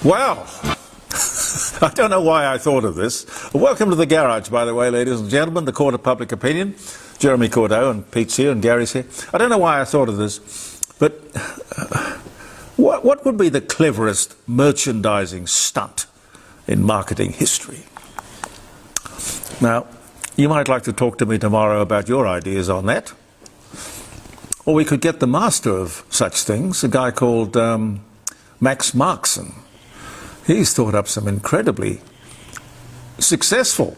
Well, I don't know why I thought of this. Welcome to the garage, by the way, ladies and gentlemen, the court of public opinion. Jeremy Cordeaux and Pete's here and Gary's here. I don't know why I thought of this, but what would be the cleverest merchandising stunt in marketing history? Now, you might like to talk to me tomorrow about your ideas on that. Or we could get the master of such things, a guy called Max Markson. He's thought up some incredibly successful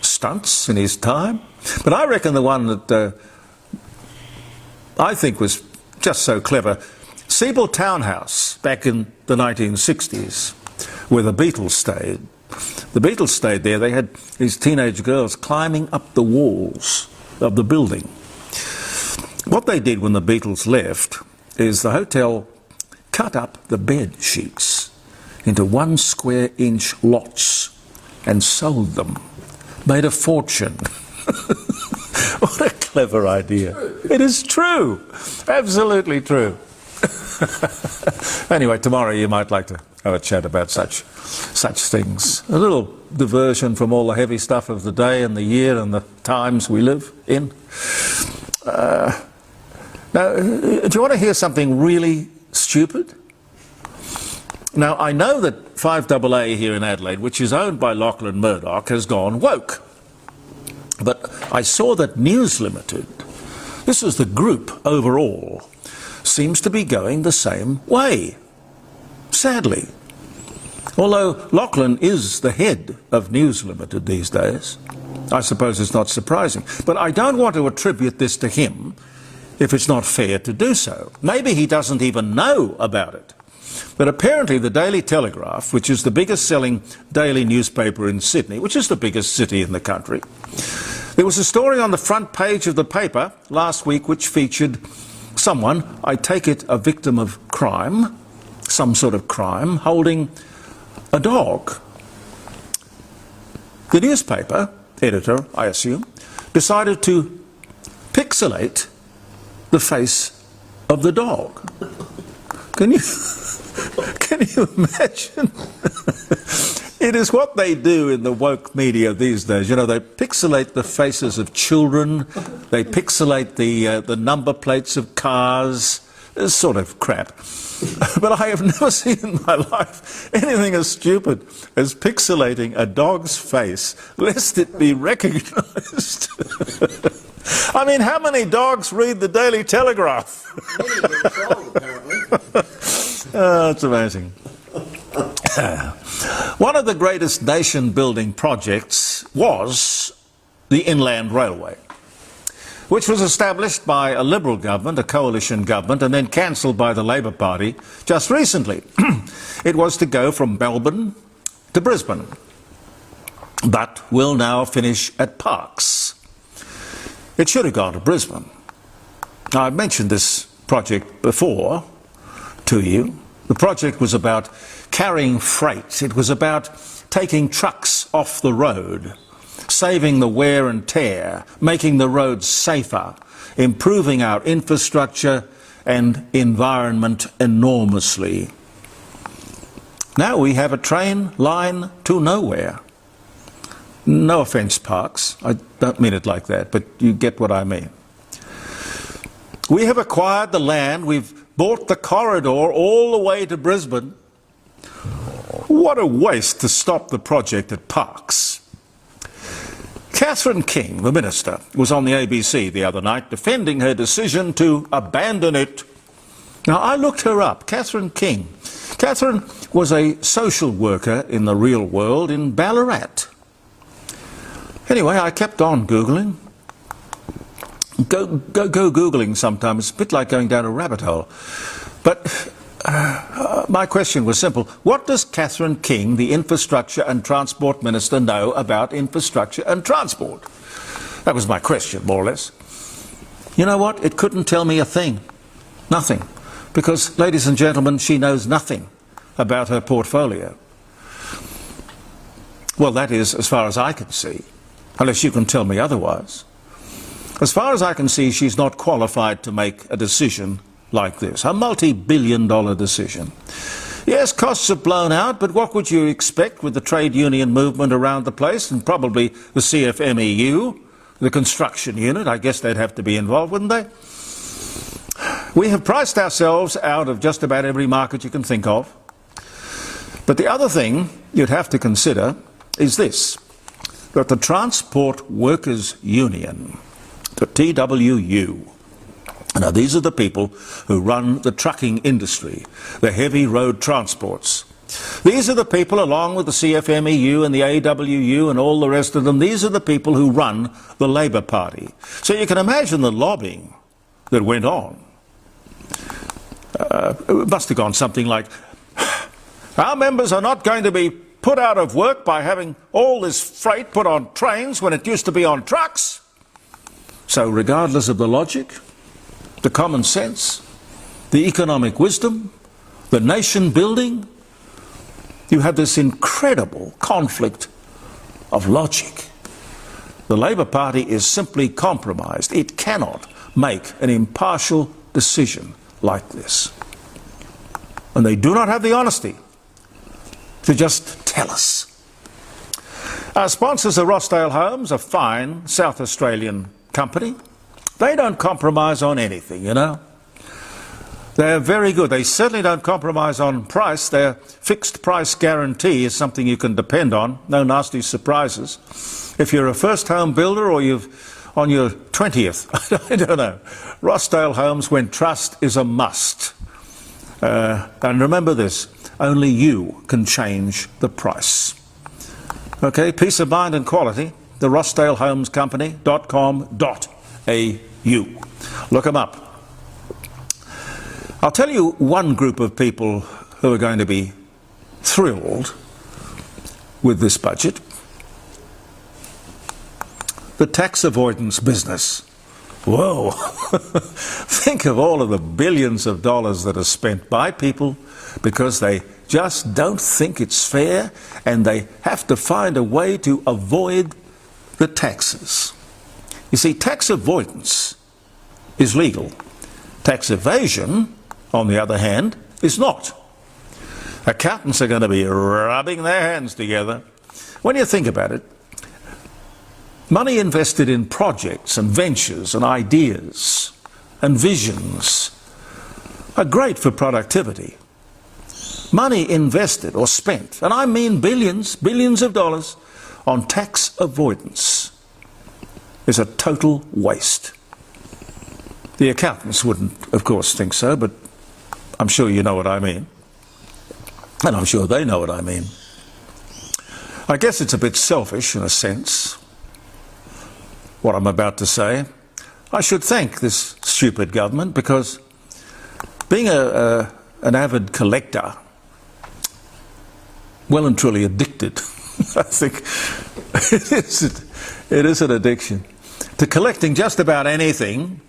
stunts in his time. But I reckon the one that I think was just so clever, Publ Townhouse back in the 1960s, where the Beatles stayed. The Beatles stayed there. They had these teenage girls climbing up the walls of the building. What they did when the Beatles left is the hotel cut up the bed sheets into 1 square inch lots and sold them. Made a fortune. What a clever idea. It is true. Absolutely true. Anyway, tomorrow you might like to have a chat about such things. A little diversion from all the heavy stuff of the day and the year and the times we live in. Now, do you want to hear something really stupid? Now, I know that 5AA here in Adelaide, which is owned by Lachlan Murdoch, has gone woke. But I saw that News Limited, this is the group overall, seems to be going the same way, sadly. Although Lachlan is the head of News Limited these days, I suppose it's not surprising. But I don't want to attribute this to him if it's not fair to do so. Maybe he doesn't even know about it. But apparently the Daily Telegraph, which is the biggest selling daily newspaper in Sydney, which is the biggest city in the country, there was a story on the front page of the paper last week which featured someone, I take it a victim of crime, some sort of crime, holding a dog. The newspaper editor, I assume, decided to pixelate the face of the dog. Can you imagine? It is what they do in the woke media these days. You know, they pixelate the faces of children, they pixelate the number plates of cars, this sort of crap. But I have never seen in my life anything as stupid as pixelating a dog's face, lest it be recognised. I mean, how many dogs read the Daily Telegraph? Oh, it's amazing. One of the greatest nation-building projects was the Inland Railway, which was established by a Liberal government, a coalition government, and then cancelled by the Labor Party just recently. It was to go from Melbourne to Brisbane, but will now finish at Parkes. It should have gone to Brisbane. Now, I've mentioned this project before to you. The project was about carrying freight. It was about taking trucks off the road, saving the wear and tear, making the roads safer, improving our infrastructure and environment enormously. Now we have a train line to nowhere. No offence, Parkes, I don't mean it like that, but you get what I mean. We have acquired the land, we've bought the corridor all the way to Brisbane. What a waste to stop the project at Parkes. Catherine King, the minister, was on the ABC the other night defending her decision to abandon it. Now, I looked her up, Catherine King. Catherine was a social worker in the real world in Ballarat. Anyway, I kept on Googling. Go Googling sometimes. It's a bit like going down a rabbit hole. But my question was simple. What does Catherine King, the Infrastructure and Transport Minister, know about infrastructure and transport? That was my question, more or less. You know what? It couldn't tell me a thing. Nothing. Because, ladies and gentlemen, she knows nothing about her portfolio. Well, that is, as far as I can see, unless you can tell me otherwise. As far as I can see, she's not qualified to make a decision like this, a multi-billion-dollar decision. Yes, costs have blown out, but what would you expect with the trade union movement around the place, and probably the CFMEU, the construction unit? I guess they'd have to be involved, wouldn't they? We have priced ourselves out of just about every market you can think of. But the other thing you'd have to consider is this, that the Transport Workers Union, the TWU, now these are the people who run the trucking industry, the heavy road transports. These are the people, along with the CFMEU and the AWU and all the rest of them, these are the people who run the Labour Party. So you can imagine the lobbying that went on. It must have gone something like, our members are not going to be put out of work by having all this freight put on trains when it used to be on trucks. So regardless of the logic, the common sense, the economic wisdom, the nation building, you have this incredible conflict of logic. The Labour Party is simply compromised. It cannot make an impartial decision like this. And they do not have the honesty to just tell us. Our sponsors are Rossdale Homes, a fine South Australian company. They don't compromise on anything, you know. They're very good. They certainly don't compromise on price. Their fixed price guarantee is something you can depend on. No nasty surprises. If you're a first home builder or you've on your 20th, I don't know. Rossdale Homes, when trust is a must. And remember this, only you can change the price. Okay, peace of mind and quality, the rossdalehomescompany.com.au. Look them up. I'll tell you one group of people who are going to be thrilled with this budget. The tax avoidance business. Whoa! Think of all of the billions of dollars that are spent by people because they just don't think it's fair and they have to find a way to avoid the taxes. You see, tax avoidance is legal. Tax evasion, on the other hand, is not. Accountants are going to be rubbing their hands together. When you think about it, money invested in projects and ventures and ideas and visions are great for productivity. Money invested or spent, and I mean billions of dollars, on tax avoidance is a total waste. The accountants wouldn't, of course, think so, but I'm sure you know what I mean. And I'm sure they know what I mean. I guess it's a bit selfish in a sense, what I'm about to say. I should thank this stupid government because being an avid collector, well and truly addicted, I think it is an addiction, to collecting just about anything.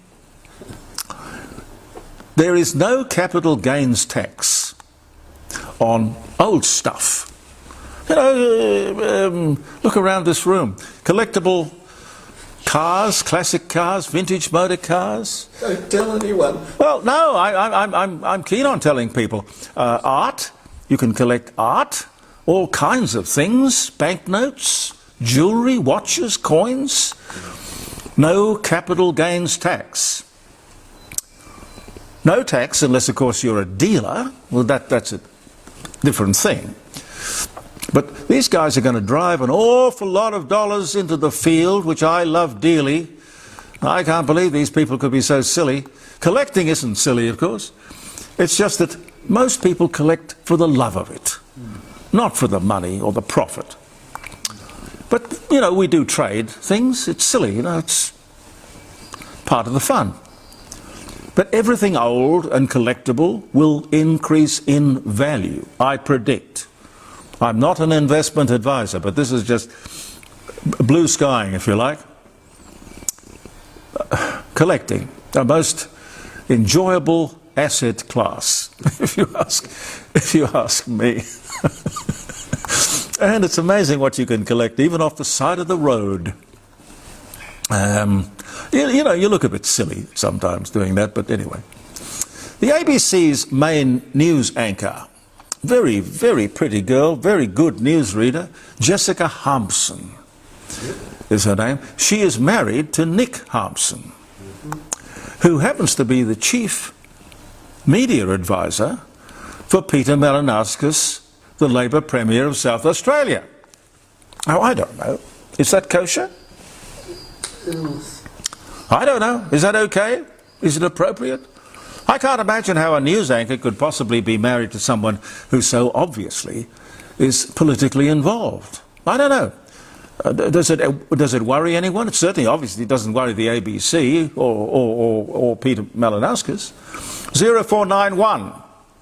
There is no capital gains tax on old stuff. You know, look around this room. Collectible cars, classic cars, vintage motor cars. Don't tell anyone. Well, no, I'm keen on telling people. Art, you can collect art, all kinds of things, banknotes, jewellery, watches, coins. No capital gains tax. No tax unless, of course, you're a dealer. Well, that's a different thing. But these guys are going to drive an awful lot of dollars into the field, which I love dearly. I can't believe these people could be so silly. Collecting isn't silly, of course. It's just that most people collect for the love of it, not for the money or the profit. But, you know, we do trade things. It's silly, you know, it's part of the fun. But everything old and collectible will increase in value, I predict. I'm not an investment advisor, but this is just blue skying, if you like. Collecting, a most enjoyable asset class, if you ask me. And it's amazing what you can collect, even off the side of the road. You know, you look a bit silly sometimes doing that, but anyway. The ABC's main news anchor very, very pretty girl, very good newsreader, Jessica Hampson is her name. She is married to Nick Hampson, who happens to be the chief media advisor for Peter Malinauskas, the Labour Premier of South Australia. Oh, I don't know. Is that kosher? I don't know. Is that okay? Is it appropriate? I can't imagine how a news anchor could possibly be married to someone who so obviously is politically involved. I don't know. Does it worry anyone? It certainly obviously doesn't worry the ABC or Peter Malinauskas. 0491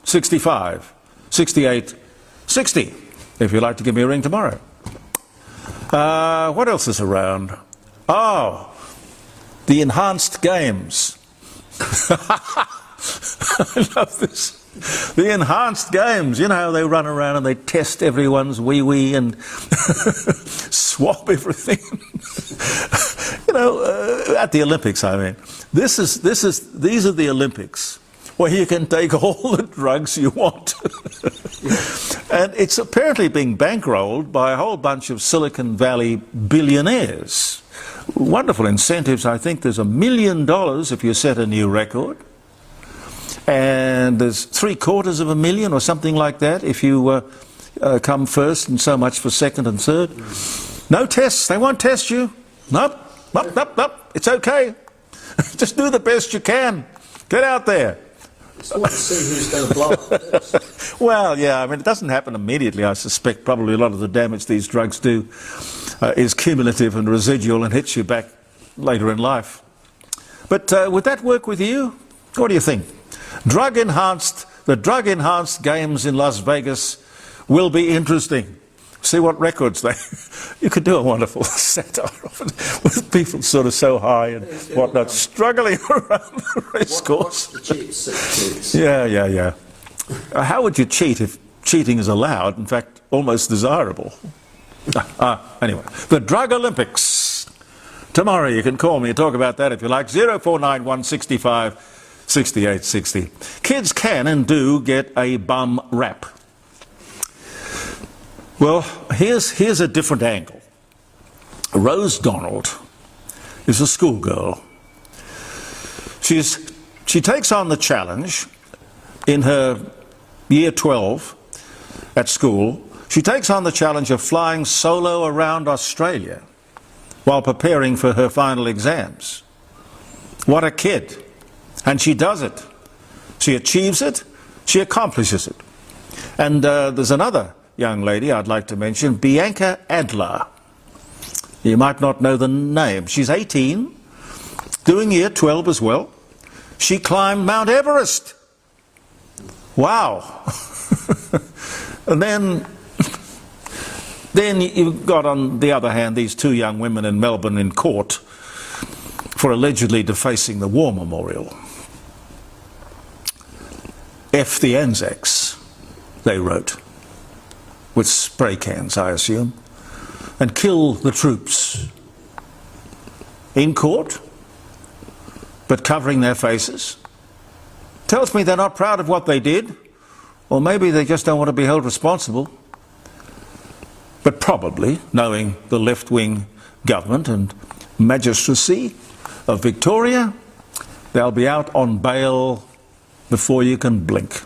65 68 60 if you'd like to give me a ring tomorrow. What else is around? Oh, the enhanced games. I love this. The enhanced games, you know how they run around and they test everyone's wee-wee and swap everything. You know, at the Olympics, I mean. These are the Olympics where you can take all the drugs you want. And it's apparently being bankrolled by a whole bunch of Silicon Valley billionaires. Wonderful incentives. I think there's $1 million if you set a new record. And there's $750,000 or something like that if you come first, and so much for second and third. No tests. They won't test you. Nope. It's okay. Just do the best you can. Get out there. It's not to see who's going to blow up. Well, yeah, I mean, it doesn't happen immediately. I suspect probably a lot of the damage these drugs do is cumulative and residual and hits you back later in life. But would that work with you? What do you think? The drug-enhanced games in Las Vegas will be interesting. See what records they... You could do a wonderful satire of it, with people sort of so high and whatnot, struggling around the racecourse. What's the cheats? Yeah. How would you cheat if cheating is allowed, in fact, almost desirable? Anyway, the Drug Olympics. Tomorrow you can call me and talk about that if you like. 0491 65 68 60. Kids can and do get a bum rap. Well, here's a different angle. Rose Donald is a schoolgirl. She takes on the challenge in her year 12 at school. She takes on the challenge of flying solo around Australia while preparing for her final exams. What a kid. And she does it. She achieves it. She accomplishes it. And there's another young lady I'd like to mention, Bianca Adler. You might not know the name. She's 18, doing year 12 as well. She climbed Mount Everest. Wow. And then you've got, on the other hand, these two young women in Melbourne in court for allegedly defacing the War Memorial. F the Anzacs, they wrote, with spray cans, I assume, and kill the troops. In court, but covering their faces. Tells me they're not proud of what they did, or maybe they just don't want to be held responsible. But probably, knowing the left-wing government and magistracy of Victoria, they'll be out on bail before you can blink.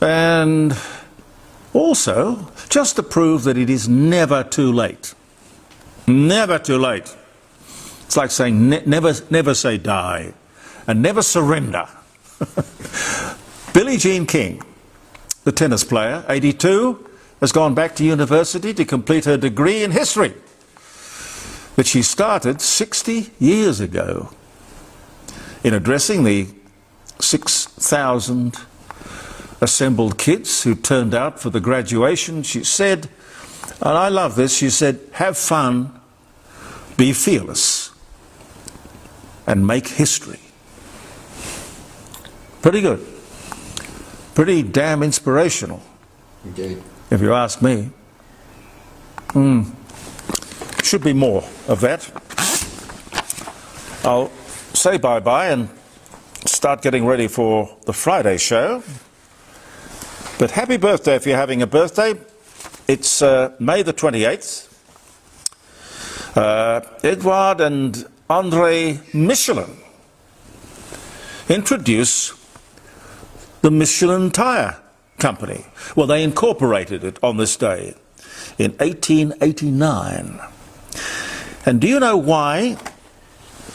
And also, just to prove that it is never too late. Never too late. It's like saying never say die and never surrender. Billie Jean King, the tennis player, 82, has gone back to university to complete her degree in history that she started 60 years ago. In addressing the 6,000 assembled kids who turned out for the graduation, she said, and I love this, she said, have fun, be fearless, and make history. Pretty good. Pretty damn inspirational. Indeed. If you ask me. Should be more of that. I'll say bye-bye and start getting ready for the Friday show. But happy birthday if you're having a birthday. It's May the 28th. Edouard and André Michelin introduced the Michelin Tire Company. Well, they incorporated it on this day in 1889. And do you know why?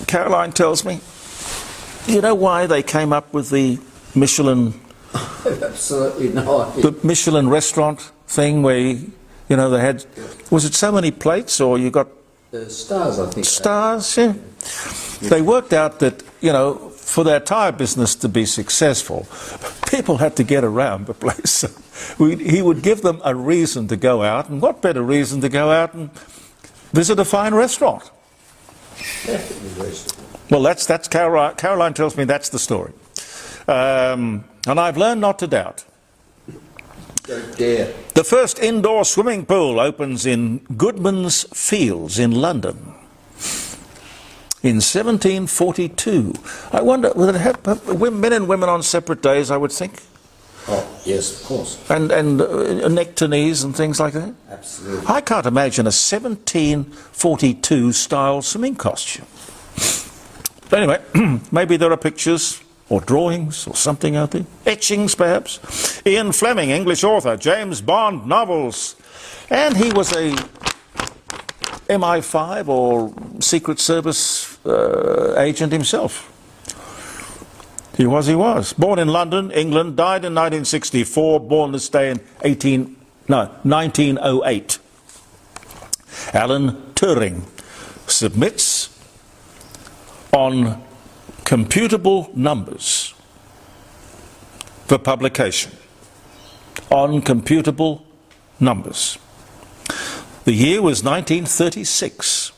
Caroline tells me. Do you know why they came up with the Michelin? Absolutely no idea. The Michelin restaurant thing where you know they had. Was it so many plates, or you got Stars, I think. stars? Yeah. They worked out that for their tire business to be successful, people had to get around the place. So he would give them a reason to go out, and what better reason to go out and visit a fine restaurant? Well, that's Caroline. Caroline tells me that's the story, and I've learned not to doubt. Don't dare. The first indoor swimming pool opens in Goodman's Fields in London in 1742. I wonder, will it have men and women on separate days, I would think? Oh, yes, of course. And neck to knees and things like that? Absolutely. I can't imagine a 1742 style swimming costume. But anyway, maybe there are pictures or drawings or something out there. Etchings, perhaps. Ian Fleming, English author, James Bond novels. And he was a MI5 or Secret Service agent himself. He was. Born in London, England, died in 1964, born this day in 1908. Alan Turing submits on computable numbers for publication. On computable numbers. The year was 1936.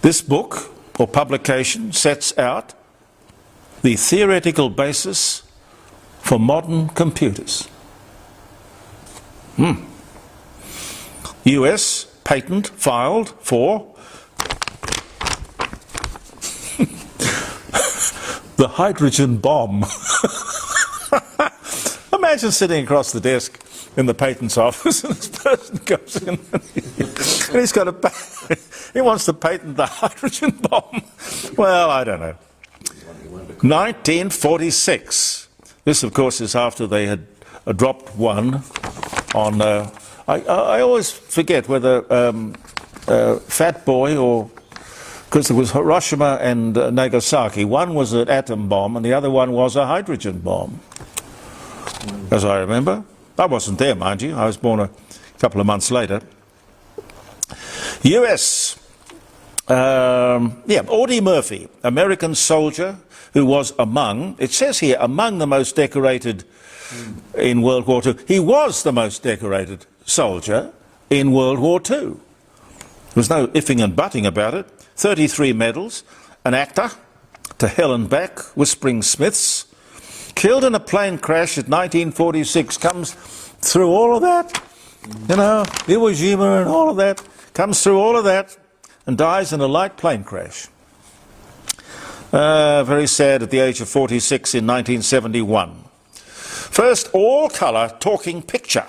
This book, or publication, sets out the theoretical basis for modern computers. US patent filed for the hydrogen bomb. Imagine sitting across the desk in the patent's office and this person comes in and he's got he wants to patent the hydrogen bomb. Well, I don't know. 1946. This, of course, is after they had dropped one on... I always forget whether Fat Boy or... Because there was Hiroshima and Nagasaki. One was an atom bomb and the other one was a hydrogen bomb, as I remember. I wasn't there, mind you. I was born a couple of months later. US. Audie Murphy, American soldier who was among, it says here, among the most decorated in World War II. He was the most decorated soldier in World War II. There was no ifing and butting about it. 33 medals, an actor, to hell and back, Whispering Smiths, killed in a plane crash in 1946, comes through all of that, Iwo Jima and all of that, comes through all of that, and dies in a light plane crash. Very sad at the age of 46 in 1971. First all-colour talking picture,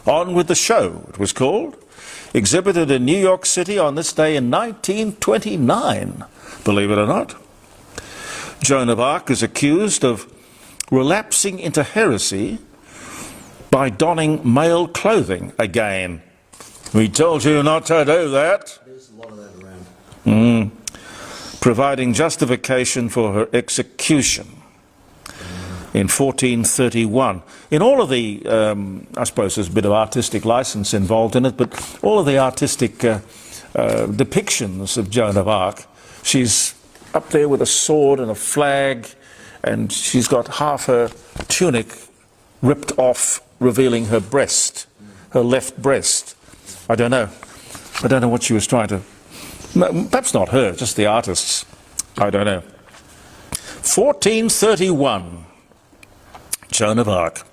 On with the Show, it was called. Exhibited in New York City on this day in 1929, believe it or not. Joan of Arc is accused of relapsing into heresy by donning male clothing again. We told you not to do that. There's a lot of that around. Providing justification for her execution in 1431. In all of the, I suppose there's a bit of artistic license involved in it, but all of the artistic depictions of Joan of Arc, she's up there with a sword and a flag, and she's got half her tunic ripped off, revealing her breast, her left breast. I don't know what she was trying to... Perhaps not her, just the artists. I don't know. 1431. Joan of Arc.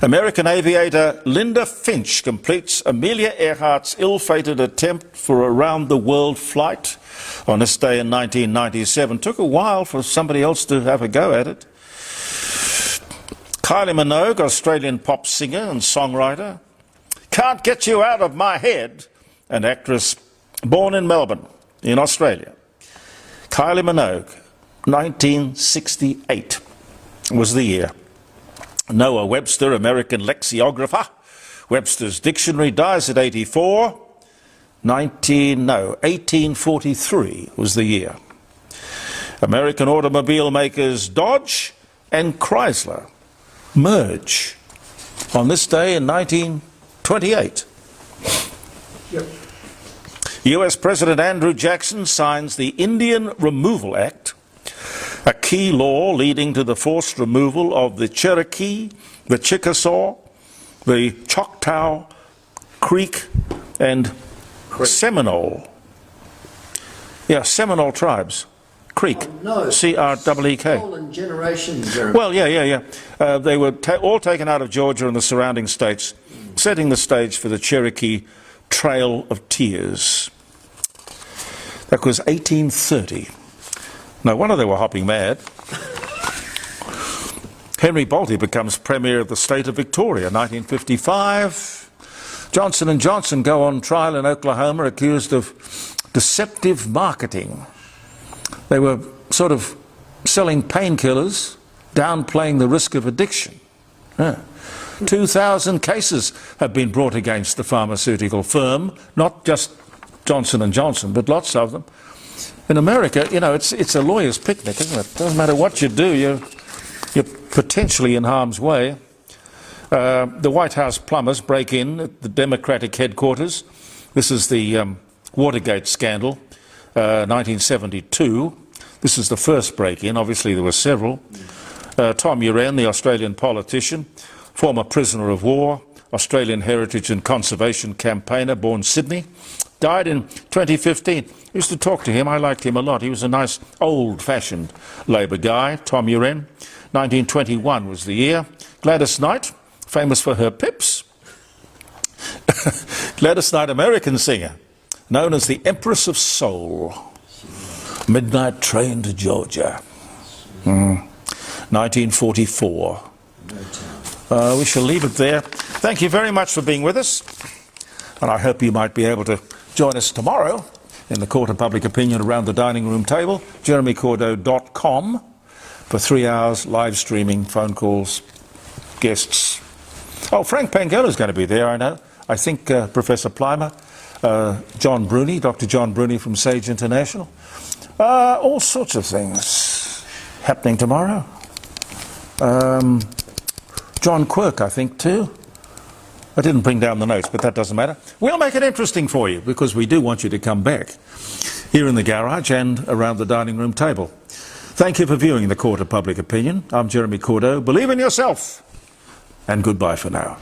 American aviator Linda Finch completes Amelia Earhart's ill-fated attempt for a round-the-world flight on this day in 1997. Took a while for somebody else to have a go at it. Kylie Minogue, Australian pop singer and songwriter. Can't Get You Out of My Head, an actress born in Melbourne, in Australia. Kylie Minogue, 1968 was the year. Noah Webster, American lexicographer, Webster's Dictionary, dies at 84. 1843 was the year. American automobile makers Dodge and Chrysler merge on this day in 1928. Yep. US President Andrew Jackson signs the Indian Removal Act, a key law leading to the forced removal of the Cherokee, the Chickasaw, the Choctaw, Creek, and Seminole. Yeah, Seminole tribes. Creek. Oh, no. C-R-E-E-K. Stolen generations, Jeremy. Well, yeah. They were all taken out of Georgia and the surrounding states, setting the stage for the Cherokee Trail of Tears. That was 1830. No wonder they were hopping mad. Henry Bolte becomes Premier of the state of Victoria, 1955. Johnson & Johnson go on trial in Oklahoma accused of deceptive marketing. They were sort of selling painkillers, downplaying the risk of addiction. 2,000 cases have been brought against the pharmaceutical firm, not just Johnson & Johnson, but lots of them. In America, you know, it's a lawyer's picnic, isn't it? Doesn't matter what you do, you're potentially in harm's way. The White House plumbers break in at the Democratic headquarters. This is the Watergate scandal, 1972. This is the first break-in. Obviously, there were several. Tom Uren, the Australian politician, former prisoner of war, Australian Heritage and Conservation campaigner, born Sydney, died in 2015. I used to talk to him. I liked him a lot. He was a nice, old-fashioned Labor guy, Tom Uren. 1921 was the year. Gladys Knight, famous for her pips. Gladys Knight, American singer, known as the Empress of Soul. Midnight Train to Georgia. 1944. We shall leave it there. Thank you very much for being with us. And I hope you might be able to join us tomorrow in the Court of Public Opinion around the dining room table, jeremycordeaux.com, for 3 hours live streaming, phone calls, guests. Oh, Frank Pangola's going to be there, I know. I think Professor Plimer, John Bruni, Dr. John Bruni from Sage International. All sorts of things happening tomorrow. John Quirk, I think, too. I didn't bring down the notes, but that doesn't matter. We'll make it interesting for you, because we do want you to come back here in the garage and around the dining room table. Thank you for viewing the Court of Public Opinion. I'm Jeremy Cordeaux. Believe in yourself, and goodbye for now.